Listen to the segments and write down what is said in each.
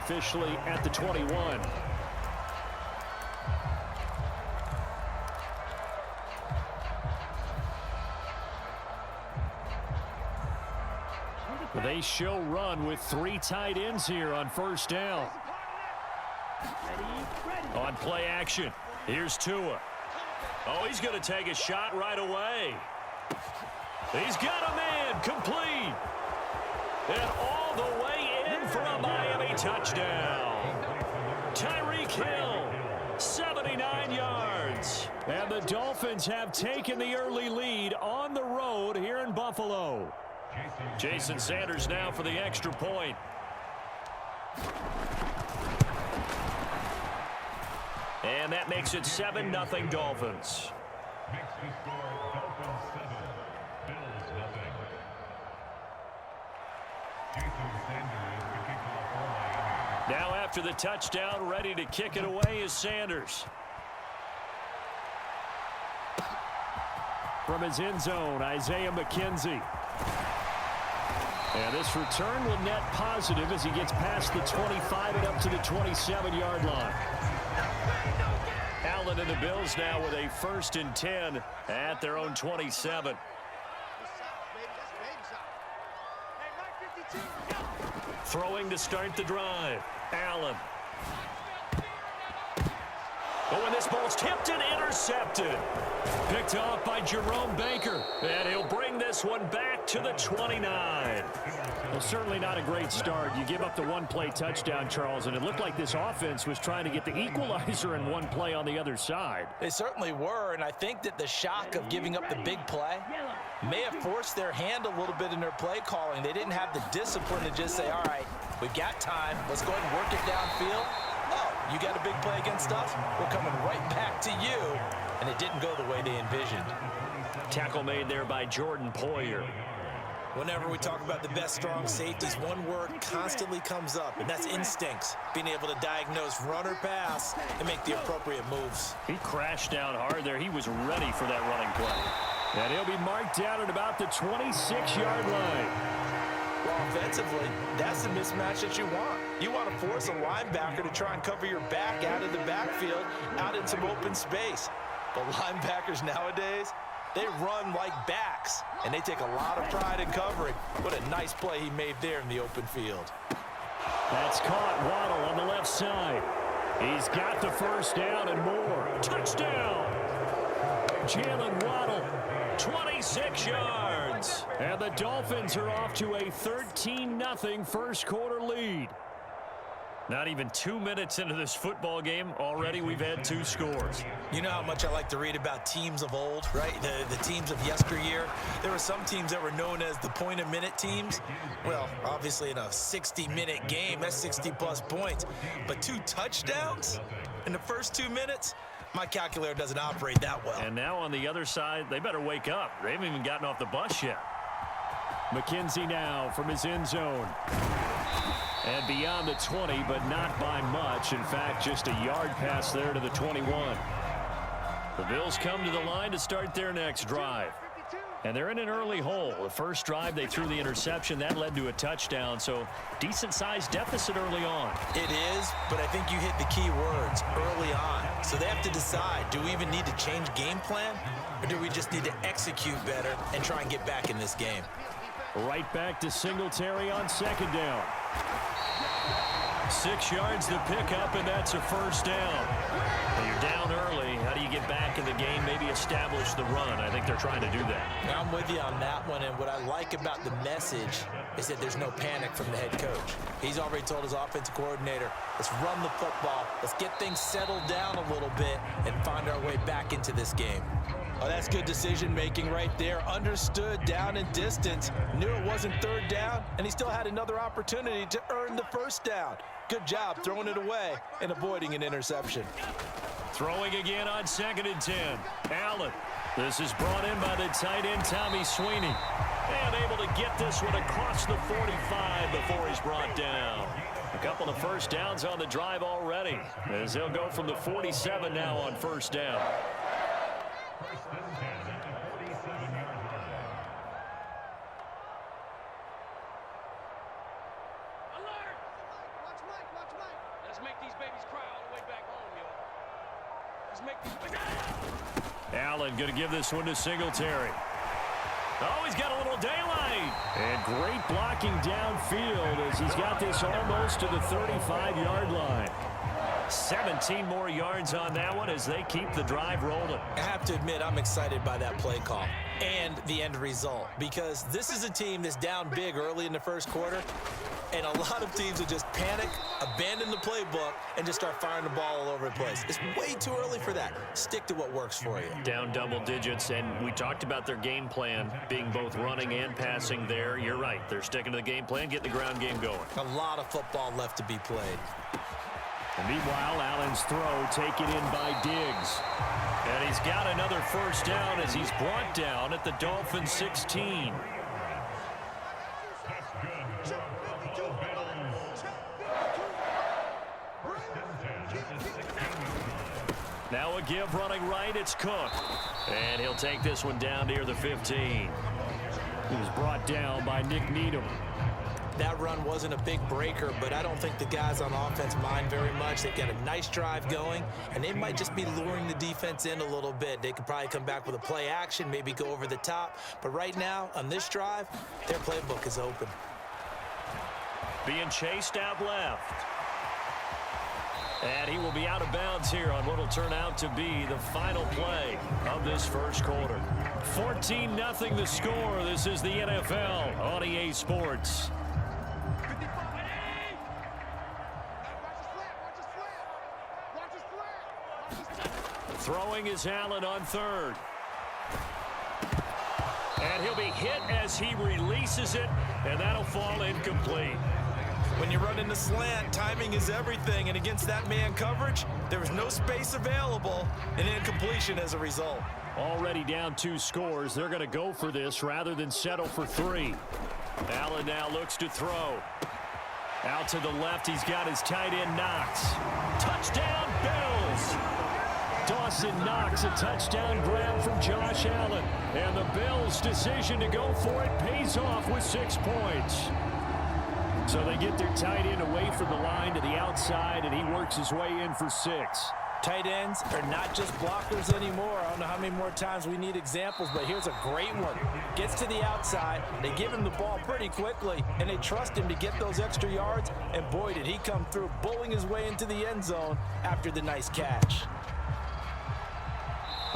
officially at the 21. They show run with 3 tight ends here on first down. On play action, here's Tua. Oh, he's going to take a shot right away. He's got a man, complete. And all the way in for a Miami touchdown. Tyreek Hill, 79 yards. And the Dolphins have taken the early lead on the road here in Buffalo. Jason Sanders now for the extra point. And that makes it 7-0 Dolphins. Now after the touchdown, ready to kick it away is Sanders. From his end zone, Isaiah McKenzie. And this return will net positive as he gets past the 25 and up to the 27-yard line. Allen and the Bills now with a 1st and 10 at their own 27. Throwing to start the drive. Allen. Oh, and this ball's tipped and intercepted. Picked off by Jerome Baker. And he'll bring this one back to the 29. Well, certainly not a great start. You give up the one-play touchdown, Charles, and it looked like this offense was trying to get the equalizer in one play on the other side. They certainly were, and I think that the shock of giving up the big play may have forced their hand a little bit in their play calling. They didn't have the discipline to just say, all right, we've got time. Let's go ahead and work it downfield. Oh, you got a big play against us? We're coming right back to you. And it didn't go the way they envisioned. Tackle made there by Jordan Poyer. Whenever we talk about the best strong safeties, one word constantly comes up, and that's instincts. Being able to diagnose run or pass and make the appropriate moves. He crashed down hard there. He was ready for that running play. And he'll be marked down at about the 26-yard line. Well, offensively, that's the mismatch that you want. You want to force a linebacker to try and cover your back out of the backfield, out in some open space. The linebackers nowadays, they run like backs, and they take a lot of pride in covering. What a nice play he made there in the open field. That's caught. Waddle on the left side. He's got the first down and more. Touchdown! Jalen Waddle, 26 yards. And the Dolphins are off to a 13-0 first quarter lead. Not even 2 minutes into this football game, already we've had 2 scores. You know how much I like to read about teams of old, right? The teams of yesteryear. There were some teams that were known as the point-a-minute teams. Well, obviously in a 60-minute game, that's 60-plus points. But 2 touchdowns in the first 2 minutes? My calculator doesn't operate that well. And now on the other side, they better wake up. They haven't even gotten off the bus yet. McKenzie now from his end zone. And beyond the 20, but not by much. In fact, just a yard pass there to the 21. The Bills come to the line to start their next drive. And they're in an early hole. The first drive, they threw the interception. That led to a touchdown. So decent-sized deficit early on. It is, but I think you hit the key words early on. So they have to decide, do we even need to change game plan? Or do we just need to execute better and try and get back in this game? Right back to Singletary on second down. 6 yards to pick up, and that's a first down. When you're down early, how do you get back in the game, maybe establish the run? I think they're trying to do that. I'm with you on that one, and what I like about the message is that there's no panic from the head coach. He's already told his offensive coordinator, let's run the football, let's get things settled down a little bit and find our way back into this game. Oh, that's good decision-making right there. Understood down and distance. Knew it wasn't third down, and he still had another opportunity to earn the first down. Good job throwing it away and avoiding an interception. Throwing again on 2nd and 10. Allen. This is brought in by the tight end, Tommy Sweeney. And able to get this one across the 45 before he's brought down. A couple of first downs on the drive already, as he'll go from the 47 now on first down. Let's make these babies cry all the way back home, yo. Let's make these... Allen going to give this one to Singletary. Oh, he's got a little daylight. And great blocking downfield as he's got this almost to the 35-yard line. 17 more yards on that one as they keep the drive rolling. I have to admit, I'm excited by that play call and the end result, because this is a team that's down big early in the first quarter, and a lot of teams will just panic, abandon the playbook, and just start firing the ball all over the place. It's way too early for that. Stick to what works for you. Down double digits, and we talked about their game plan being both running and passing there. You're right. They're sticking to the game plan, getting the ground game going. A lot of football left to be played. And meanwhile, Allen's throw taken in by Diggs. And he's got another first down as he's brought down at the Dolphins 16. Now a give running right, it's Cook. And he'll take this one down near the 15. He was brought down by Nick Needham. That run wasn't a big breaker, but I don't think the guys on offense mind very much. They've got a nice drive going, and they might just be luring the defense in a little bit. They could probably come back with a play action, maybe go over the top. But right now, on this drive, their playbook is open. Being chased out left. And he will be out of bounds here on what will turn out to be the final play of this first quarter. 14-0 the score. This is the NFL on EA Sports. Throwing is Allen on third. And he'll be hit as he releases it, and that'll fall incomplete. When you run in the slant, timing is everything, and against that man coverage, there was no space available, and incompletion as a result. Already down 2 scores. They're going to go for this rather than settle for 3. Allen now looks to throw. Out to the left, he's got his tight end Knox. Touchdown, Bills! Dawson Knox, a touchdown grab from Josh Allen. And the Bills' decision to go for it pays off with 6 points. So they get their tight end away from the line to the outside, and he works his way in for 6. Tight ends are not just blockers anymore. I don't know how many more times we need examples, but here's a great one. Gets to the outside, they give him the ball pretty quickly, and they trust him to get those extra yards, and boy, did he come through, bowling his way into the end zone after the nice catch.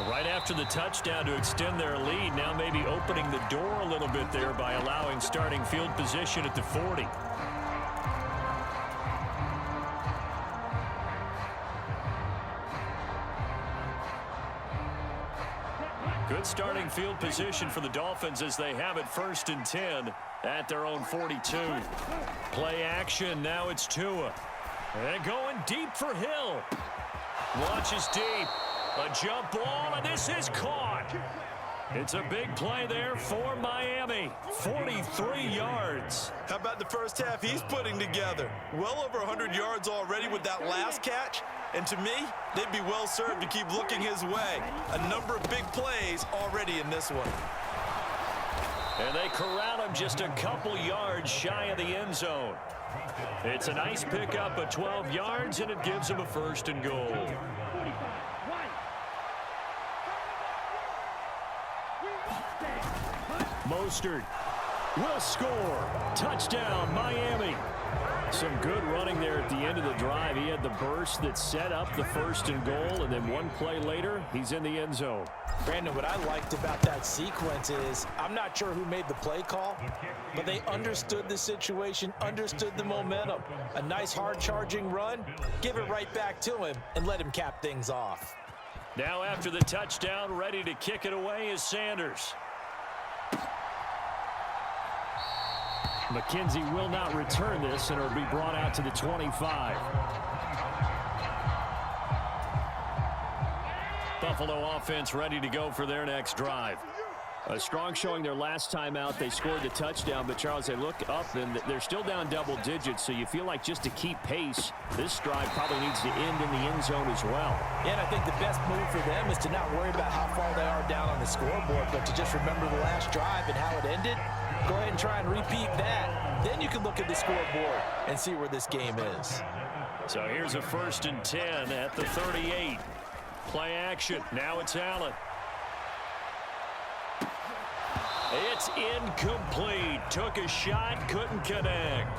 Right after the touchdown to extend their lead, now maybe opening the door a little bit there by allowing starting field position at the 40. Good starting field position for the Dolphins as they have it 1st and 10 at their own 42. Play action, now it's Tua. And going deep for Hill. Launches deep. A jump ball, and this is caught. It's a big play there for Miami. 43 yards. How about the first half he's putting together? Well over 100 yards already with that last catch. And to me, they'd be well served to keep looking his way. A number of big plays already in this one. And they corral him just a couple yards shy of the end zone. It's a nice pickup of 12 yards, and it gives him a 1st and goal. Mostert will score. Touchdown, Miami. Some good running there at the end of the drive. He had the burst that set up the 1st and goal, and then one play later, he's in the end zone. Brandon, what I liked about that sequence is I'm not sure who made the play call, but they understood the situation, understood the momentum. A nice hard-charging run, give it right back to him, and let him cap things off. Now after the touchdown, ready to kick it away is Sanders. McKenzie will not return this, and it'll be brought out to the 25. Buffalo offense ready to go for their next drive. A strong showing their last time out. They scored the touchdown, but Charles, they look up, and they're still down double digits, so you feel like just to keep pace, this drive probably needs to end in the end zone as well. Yeah, and I think the best move for them is to not worry about how far they are down on the scoreboard, but to just remember the last drive and how it ended. Go ahead and try and repeat that. Then you can look at the scoreboard and see where this game is. So here's a 1st and 10 at the 38. Play action. Now it's Allen. It's incomplete. Took a shot, couldn't connect.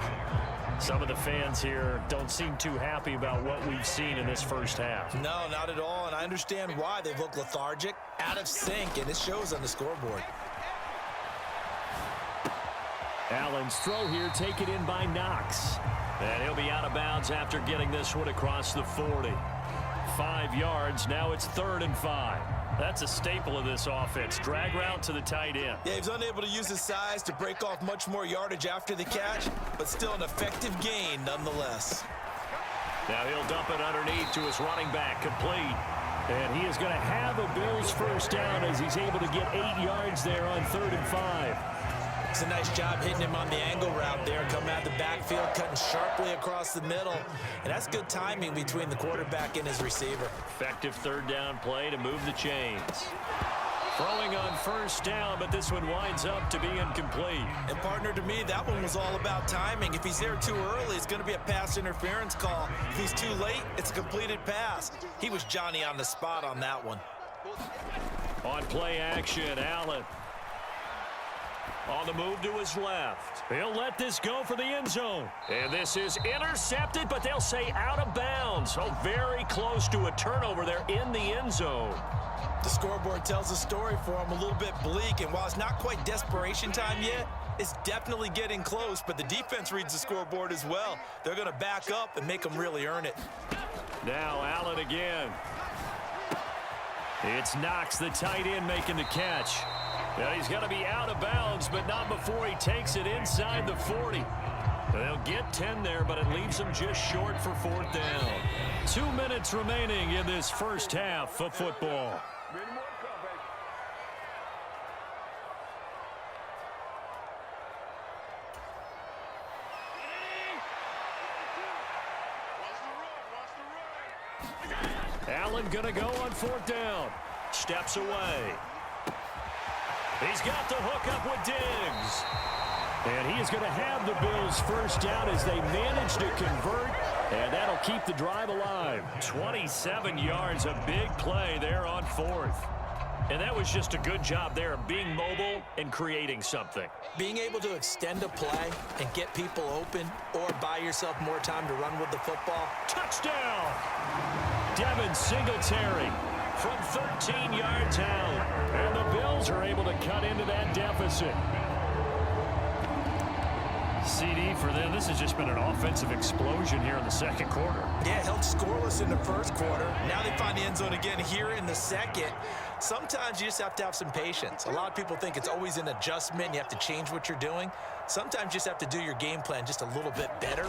Some of the fans here don't seem too happy about what we've seen in this first half. No, not at all, and I understand why. They look lethargic, out of sync, and it shows on the scoreboard. Allen's throw here taken in by Knox. And he'll be out of bounds after getting this one across the 40. 5 yards, now it's 3rd and 5. That's a staple of this offense. Drag route to the tight end. Yeah, he's unable to use his size to break off much more yardage after the catch, but still an effective gain nonetheless. Now he'll dump it underneath to his running back, complete. And he is going to have a Bills first down as he's able to get 8 yards there on 3rd and 5. It's a nice job hitting him on the angle route there, coming out of the backfield, cutting sharply across the middle. And that's good timing between the quarterback and his receiver. Effective 3rd down play to move the chains. Throwing on 1st down, but this one winds up to be incomplete. And partner, to me, that one was all about timing. If he's there too early, it's going to be a pass interference call. If he's too late, it's a completed pass. He was Johnny on the spot on that one. On play action, Allen. On the move to his left. He'll let this go for the end zone. And this is intercepted, but they'll say out of bounds. So very close to a turnover there in the end zone. The scoreboard tells a story for him, a little bit bleak. And while it's not quite desperation time yet, it's definitely getting close. But the defense reads the scoreboard as well. They're going to back up and make them really earn it. Now Allen again. It's Knox, the tight end, making the catch. Now he's going to be out of bounds, but not before he takes it inside the 40. They'll get 10 there, but it leaves them just short for 4th down. 2 minutes remaining in this first half of football. Allen going to go on 4th down. Steps away. He's got the hook up with Diggs. And he is going to have the Bills first down as they manage to convert. And that'll keep the drive alive. 27 yards, a big play there on 4th. And that was just a good job there of being mobile and creating something. Being able to extend a play and get people open or buy yourself more time to run with the football. Touchdown! Devin Singletary from 13 yards out. And the Bills are able to cut into that deficit. CD for them. This has just been an offensive explosion here in the second quarter. Yeah, held scoreless in the first quarter. Now they find the end zone again here in the second. Sometimes you just have to have some patience. A lot of people think it's always an adjustment. You have to change what you're doing. Sometimes you just have to do your game plan just a little bit better.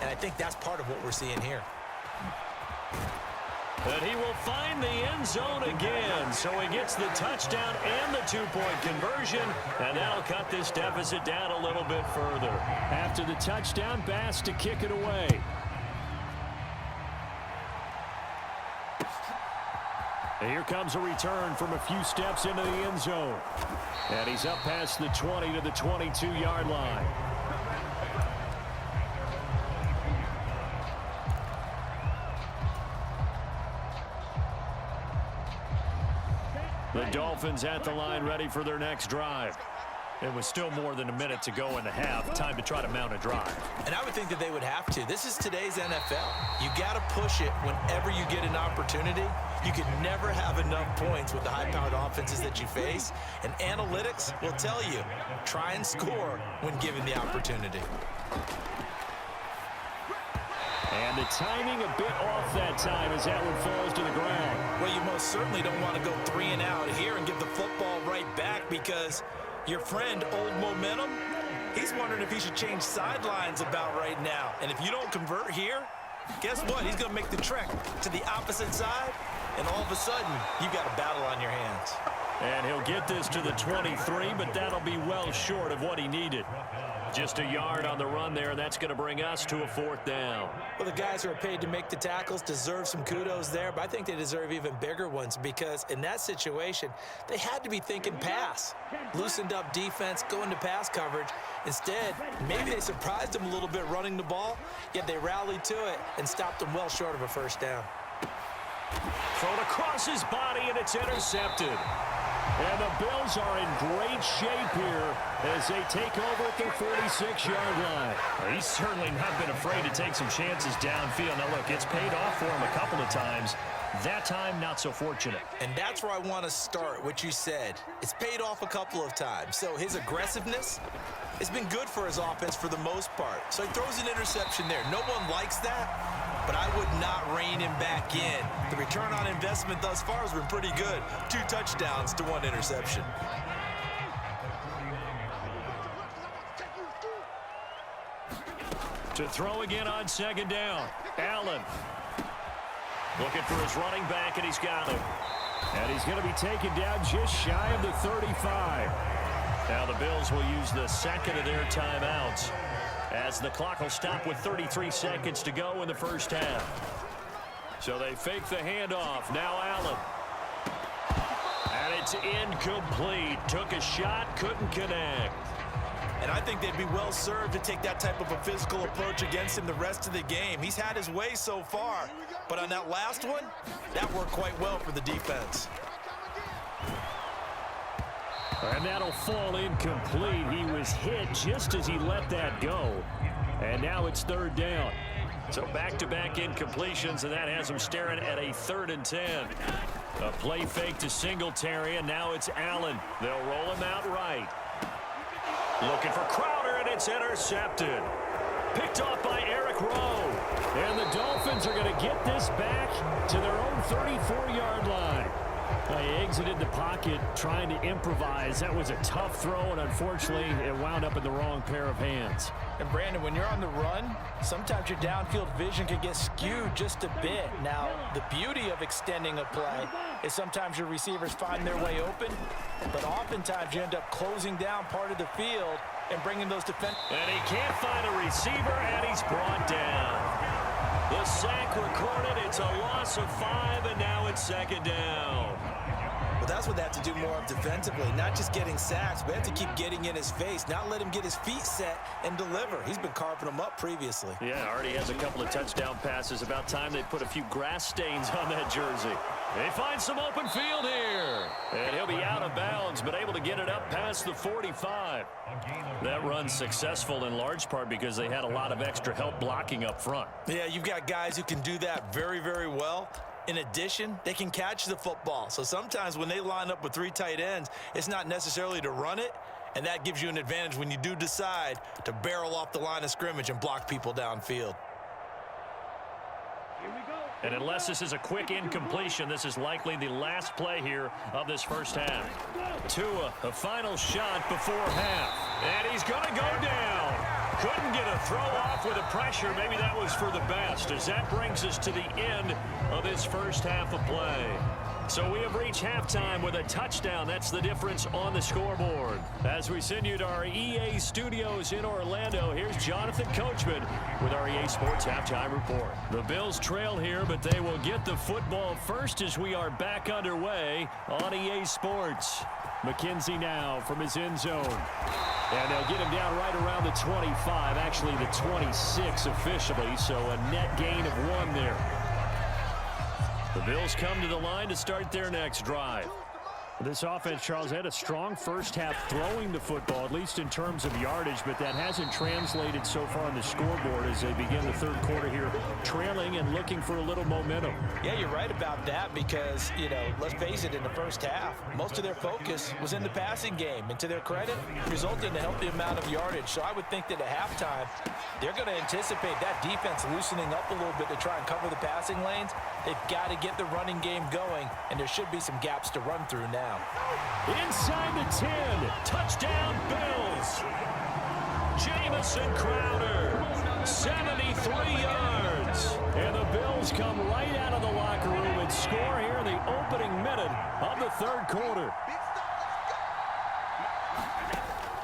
And I think that's part of what we're seeing here. But he will find the end zone again. So he gets the touchdown and the 2-point conversion. And that'll cut this deficit down a little bit further. After the touchdown, Bass to kick it away. And here comes a return from a few steps into the end zone. And he's up past the 20 to the 22-yard line. The Dolphins at the line ready for their next drive. It was still more than a minute to go in the half. Time to try to mount a drive. And I would think that they would have to. This is today's NFL. You got to push it whenever you get an opportunity. You can never have enough points with the high-powered offenses that you face. And analytics will tell you, try and score when given the opportunity. And the timing a bit off that time as that one falls to the ground. Well, you most certainly don't want to go 3 and out here and give the football right back because your friend, Old Momentum, he's wondering if he should change sidelines about right now. And if you don't convert here, guess what? He's going to make the trek to the opposite side, and all of a sudden, you've got a battle on your hands. And he'll get this to the 23, but that'll be well short of what he needed. Just a yard on the run there, and that's going to bring us to a 4th down. Well, the guys who are paid to make the tackles deserve some kudos there, but I think they deserve even bigger ones because in that situation, they had to be thinking pass. Loosened up defense, going to pass coverage. Instead, maybe they surprised them a little bit running the ball, yet they rallied to it and stopped them well short of a 1st down. Thrown across his body, and it's intercepted. And the Bills are in great shape here as they take over at their 46-yard line. Well, he's certainly not been afraid to take some chances downfield. Now, look, it's paid off for him a couple of times. That time, not so fortunate. And that's where I want to start, what you said. It's paid off a couple of times. So his aggressiveness has been good for his offense for the most part. So he throws an interception there. No one likes that, but I would not rein him back in. The return on investment thus far has been pretty good. 2 touchdowns to 1 interception. To throw again on 2nd down. Allen looking for his running back, and he's got him. And he's going to be taken down just shy of the 35. Now the Bills will use the 2nd of their timeouts as the clock will stop with 33 seconds to go in the 1st half. So they fake the handoff. Now Allen. And it's incomplete. Took a shot, couldn't connect. And I think they'd be well served to take that type of a physical approach against him the rest of the game. He's had his way so far, but on that last one, that worked quite well for the defense. And that'll fall incomplete. He was hit just as he let that go. And now it's 3rd down. So back-to-back incompletions, and that has him staring at a 3rd and 10. A play fake to Singletary, and now it's Allen. They'll roll him out right. Looking for Crowder, and it's intercepted. Picked off by Eric Rowe. And the Dolphins are going to get this back to their own 34-yard line. They exited the pocket trying to improvise. That was a tough throw, and unfortunately, it wound up in the wrong pair of hands. And Brandon, when you're on the run, sometimes your downfield vision can get skewed just a bit. Now, the beauty of extending a play is sometimes your receivers find their way open, but oftentimes you end up closing down part of the field and bringing those defenders. And he can't find a receiver, and he's brought down. The sack recorded. It's a loss of 5, and now it's 2nd down. But that's what they have to do more of defensively, not just getting sacks, but have to keep getting in his face, not let him get his feet set and deliver. He's been carving them up previously. Yeah, already has a couple of touchdown passes. About time they put a few grass stains on that jersey. They find some open field here. And he'll be out of bounds, but able to get it up past the 45. That run's successful in large part because they had a lot of extra help blocking up front. Yeah, you've got guys who can do that very, very well. In addition, they can catch the football. So sometimes when they line up with 3 tight ends, it's not necessarily to run it, and that gives you an advantage when you do decide to barrel off the line of scrimmage and block people downfield. And unless this is a quick incompletion, this is likely the last play here of this 1st half. Tua, a final shot before half. And he's going to go down. Couldn't get a throw off with the pressure. Maybe that was for the best, as that brings us to the end of this 1st half of play. So we have reached halftime with a touchdown. That's the difference on the scoreboard. As we send you to our EA studios in Orlando, here's Jonathan Coachman with our EA Sports Halftime Report. The Bills trail here, but they will get the football first as we are back underway on EA Sports. McKenzie now from his end zone. And they'll get him down right around the 25, actually the 26 officially, so a net gain of 1 there. The Bills come to the line to start their next drive. This offense, Charles, had a strong 1st half throwing the football, at least in terms of yardage, but that hasn't translated so far on the scoreboard as they begin the 3rd quarter here, trailing and looking for a little momentum. Yeah, you're right about that because, you know, let's face it, in the 1st half, most of their focus was in the passing game. And to their credit, resulted in a healthy amount of yardage. So I would think that at halftime, they're going to anticipate that defense loosening up a little bit to try and cover the passing lanes. They've got to get the running game going, and there should be some gaps to run through now. Inside the 10, touchdown Bills. Jamison Crowder, 73 yards. And the Bills come right out of the locker room and score here in the opening minute of the 3rd quarter.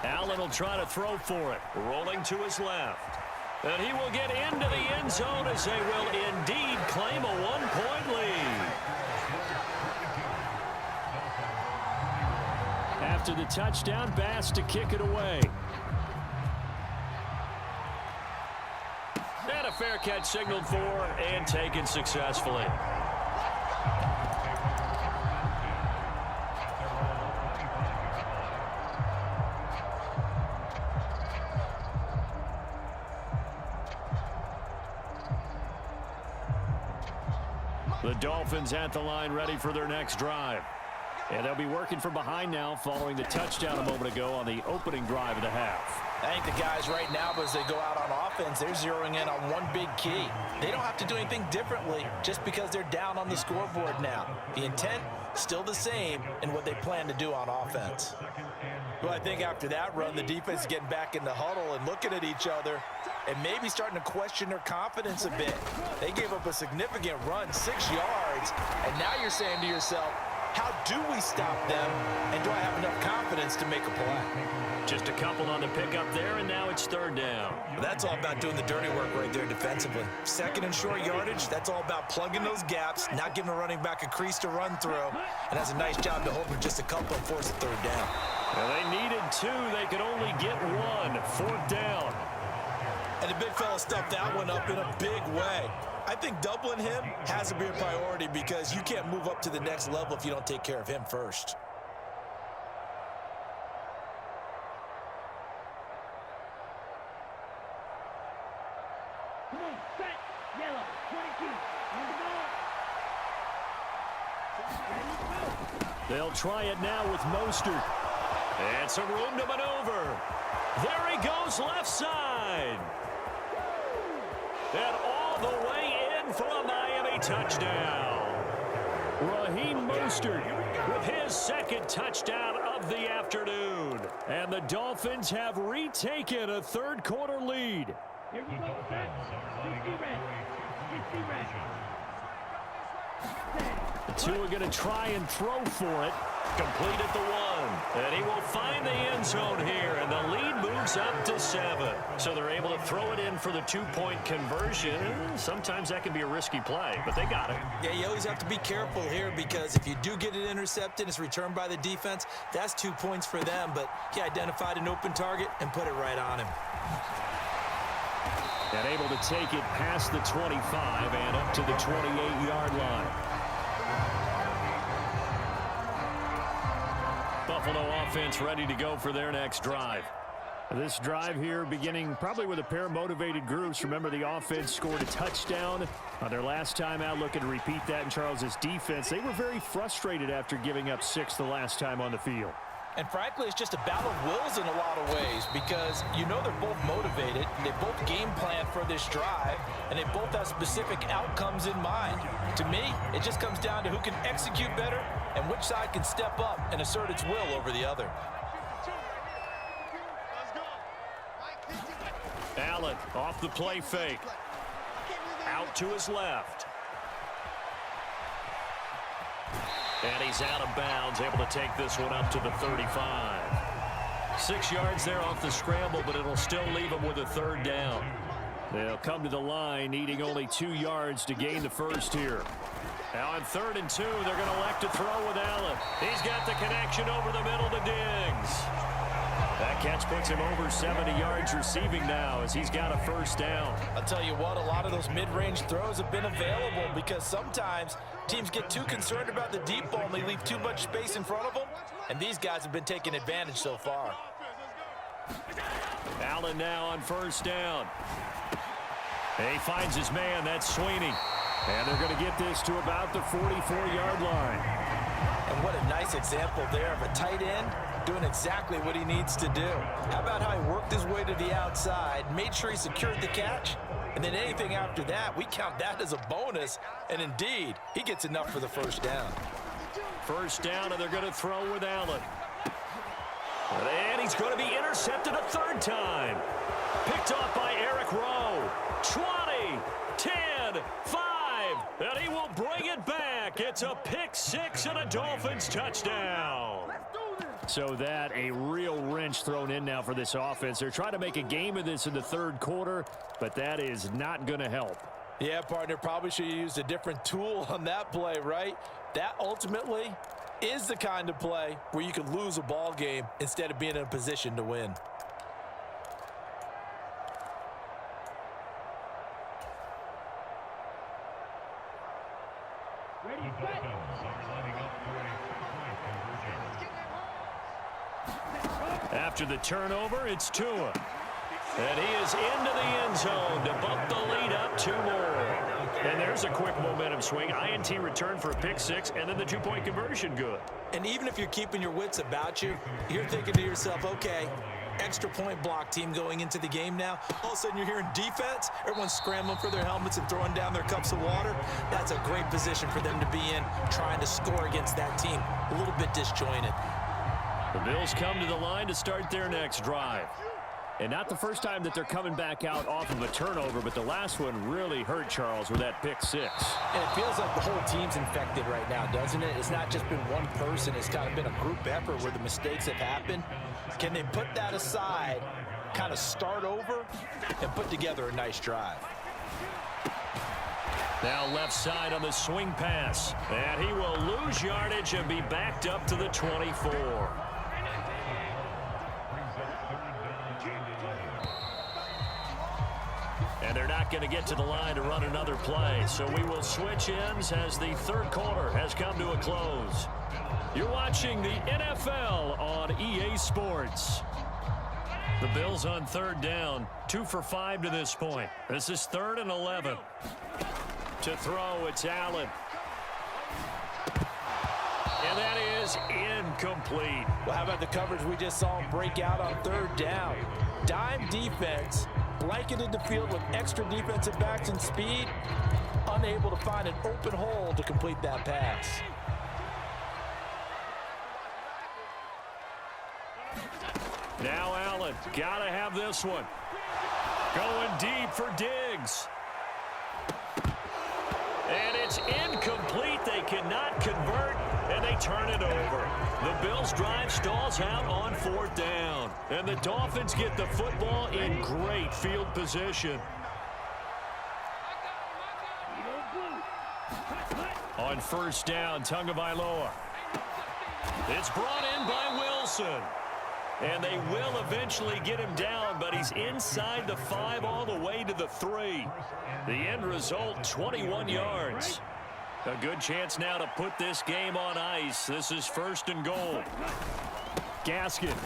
Allen will try to throw for it. Rolling to his left. And he will get into the end zone as they will indeed claim a 1-point lead. After the touchdown, Bass to kick it away. And a fair catch signaled for and taken successfully. The Dolphins at the line ready for their next drive. And they'll be working from behind now following the touchdown a moment ago on the opening drive of the half. I think the guys right now, as they go out on offense, they're zeroing in on one big key. They don't have to do anything differently just because they're down on the scoreboard now. The intent, still the same in what they plan to do on offense. Well, I think after that run, the defense is getting back in the huddle and looking at each other and maybe starting to question their confidence a bit. They gave up a significant run, 6 yards, and now you're saying to yourself, how do we stop them, and do I have enough confidence to make a play? Just a couple on the pickup there, and now it's third down. That's all about doing the dirty work right there defensively. Second and short yardage, that's all about plugging those gaps, not giving a running back a crease to run through, and that's a nice job to hold for just a couple and force a third down. Well, they needed 2. They could only get 1. Fourth down. And the big fella stuffed that one up in a big way. I think doubling him has to be a priority because you can't move up to the next level if you don't take care of him first. Come on, set, yellow, 22. They'll try it now with Mostert. And some room to maneuver. There he goes left side. And all the way in for a Miami touchdown. Raheem Mostert with his second touchdown of the afternoon. And the Dolphins have retaken a third-quarter lead. Here we go, set, 60 red, 60 red. The two are going to try and throw for it. Complete at the 1. And he will find the end zone here. And the lead moves up to 7. So they're able to throw it in for the 2-point conversion. Sometimes that can be a risky play, but they got it. Yeah, you always have to be careful here because if you do get it intercepted, it's returned by the defense, that's 2 points for them. But he identified an open target and put it right on him. And able to take it past the 25 and up to the 28-yard line. Buffalo offense ready to go for their next drive. This drive here beginning probably with a pair of motivated groups. Remember, the offense scored a touchdown on their last time out. Looking to repeat that in Charles's defense. They were very frustrated after giving up 6 the last time on the field. And frankly, it's just a battle of wills in a lot of ways because you know they're both motivated, they both game plan for this drive, and they both have specific outcomes in mind. To me, it just comes down to who can execute better and which side can step up and assert its will over the other. Allen off the play fake. Out to his left. And he's out of bounds, able to take this one up to the 35. 6 yards there off the scramble, but it'll still leave him with a third down. They'll come to the line, needing only 2 yards to gain the first here. Now on 3rd and 2, they're going to elect to throw with Allen. He's got the connection over the middle to Diggs. That catch puts him over 70 yards receiving now as he's got a first down. I'll tell you what, a lot of those mid-range throws have been available because sometimes teams get too concerned about the deep ball and they leave too much space in front of them, and these guys have been taking advantage so far. Allen now on first down. He finds his man, that's Sweeney. And they're going to get this to about the 44-yard line. And what a nice example there of a tight end doing exactly what he needs to do. How about how he worked his way to the outside, made sure he secured the catch, and then anything after that, we count that as a bonus. And indeed, he gets enough for the first down. First down, and they're going to throw with Allen. And he's going to be intercepted a third time. Picked off by Eric Rowe. 20, 10, 5, and he will bring it back. It's a pick 6 and a Dolphins touchdown. So that a real wrench thrown in now for this offense. They're trying to make a game of this in the third quarter, but that is not going to help. Yeah, partner, probably should have used a different tool on that play, right? That ultimately is the kind of play where you can lose a ball game instead of being in a position to win. The Dolphins are lining up for a two-point conversion. After the turnover, it's Tua. And he is into the end zone to bump the lead up 2 more. And there's a quick momentum swing. INT return for a pick 6, and then the 2-point conversion good. And even if you're keeping your wits about you, you're thinking to yourself, okay, extra point block team going into the game now. All of a sudden you're hearing defense. Everyone's scrambling for their helmets and throwing down their cups of water. That's a great position for them to be in, trying to score against that team. A little bit disjointed. The Bills come to the line to start their next drive. And not the first time that they're coming back out off of a turnover, but the last one really hurt Charles with that pick 6. And it feels like the whole team's infected right now, doesn't it? It's not just been one person. It's kind of been a group effort where the mistakes have happened. Can they put that aside, kind of start over, and put together a nice drive? Now left side on the swing pass. And he will lose yardage and be backed up to the 24. And they're not going to get to the line to run another play. So we will switch ends as the third quarter has come to a close. You're watching the NFL on EA Sports. The Bills on third down, 2 for 5 to this point. This is 3rd and 11. To throw, it's Allen. And that is incomplete. Well, how about the coverage we just saw him break out on 3rd down? Dime defense, blanketed the field with extra defensive backs and speed, unable to find an open hole to complete that pass. Now Allen, gotta have this one. Going deep for Diggs. And it's incomplete. They cannot convert, and they turn it over. The Bills' drive stalls out on 4th down. And the Dolphins get the football in great field position. On 1st down, Tagovailoa. It's brought in by Wilson. And they will eventually get him down, but he's inside the 5 all the way to the 3. The end result, 21 yards. A good chance now to put this game on ice. This is 1st and goal. Gaskin.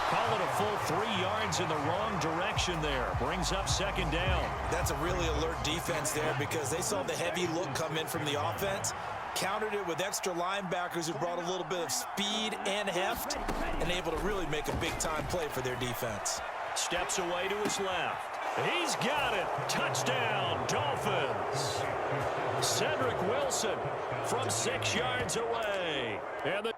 Call it a full 3 yards in the wrong direction there. Brings up 2nd down. That's a really alert defense there because they saw the heavy look come in from the offense, countered it with extra linebackers who brought a little bit of speed and heft, and able to really make a big-time play for their defense. Steps away to his left. He's got it. Touchdown, Dolphins. Cedric Wilson from 6 yards away. And the